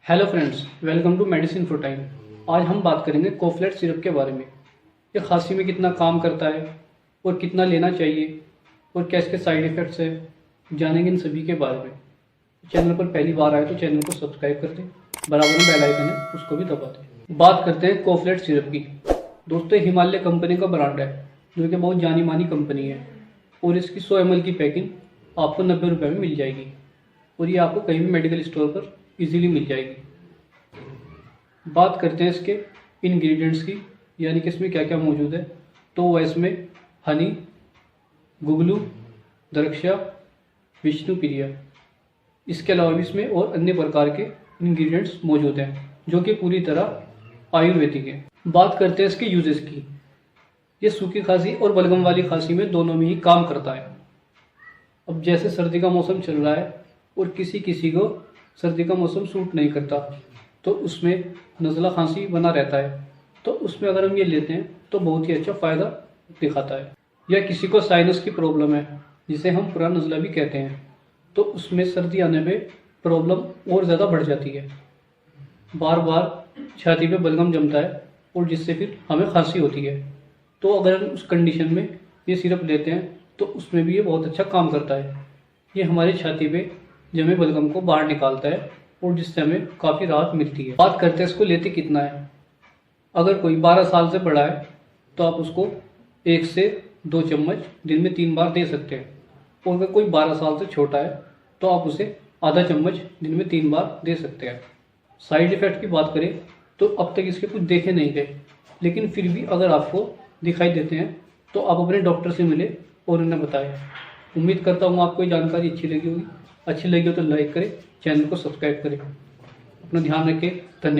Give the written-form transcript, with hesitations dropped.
Hello friends, welcome to medicine for time. आज हम बात करेंगे कोफ्लेट सिरप के बारे में। ये खांसी में कितना काम करता है और कितना लेना चाहिए और क्या इसके साइड इफ़ेक्ट्स हैं, जानेंगे इन सभी के बारे में। चैनल पर पहली बार आए तो चैनल को सब्सक्राइब कर दें, बराबर में बेल आइकन है उसको भी दबा दें। बात करते हैं कोफ्लेट सिरप की। दोस्तों, हिमालय कंपनी का ब्रांड है जो कि बहुत जानी मानी कंपनी है और इसकी 100 ml की पैकिंग आपको 90 रुपये में मिल जाएगी और ये आपको कहीं भी मेडिकल स्टोर पर इजीली मिल जाएगी। बात करते हैं इसके इंग्रेडिएंट्स की, यानी कि इसमें क्या क्या मौजूद है। तो वह इसमें हनी, गुगलू, द्राक्षा, विष्णुप्रिया, इसके अलावा भी इसमें और अन्य प्रकार के इंग्रेडिएंट्स मौजूद हैं जो कि पूरी तरह आयुर्वेदिक है। बात करते हैं इसके यूजेस की। ये सूखी खांसी और बलगम वाली खांसी में दोनों में ही काम करता है। अब जैसे सर्दी का मौसम चल रहा है और किसी किसी को सर्दी का मौसम सूट नहीं करता, तो उसमें नज़ला खांसी बना रहता है, तो उसमें अगर हम ये लेते हैं तो बहुत ही अच्छा फ़ायदा दिखाता है। या किसी को साइनस की प्रॉब्लम है जिसे हम पूरा नज़ला भी कहते हैं, तो उसमें सर्दी आने पे प्रॉब्लम और ज़्यादा बढ़ जाती है। बार बार छाती पे बलगम जमता है और जिससे फिर हमें खांसी होती है। तो अगर हम उस कंडीशन में ये सिरप लेते हैं तो उसमें भी ये बहुत अच्छा काम करता है। ये हमारी छाती पे जमे बलगम को बाहर निकालता है और जिससे हमें काफ़ी राहत मिलती है। बात करते हैं इसको लेते कितना है। अगर कोई 12 साल से बड़ा है तो आप उसको 1 से 2 चम्मच दिन में 3 बार दे सकते हैं, और अगर कोई 12 साल से छोटा है तो आप उसे आधा चम्मच दिन में 3 बार दे सकते हैं। साइड इफ़ेक्ट की बात करें तो अब तक इसके कुछ देखे नहीं गए, लेकिन फिर भी अगर आपको दिखाई देते हैं तो आप अपने डॉक्टर से मिले और उन्हें बताएं। उम्मीद करता हूँ आपको ये जानकारी अच्छी लगी होगी। अच्छी लगी हो तो लाइक करें, चैनल को सब्सक्राइब करें। अपना ध्यान रखें। धन्यवाद।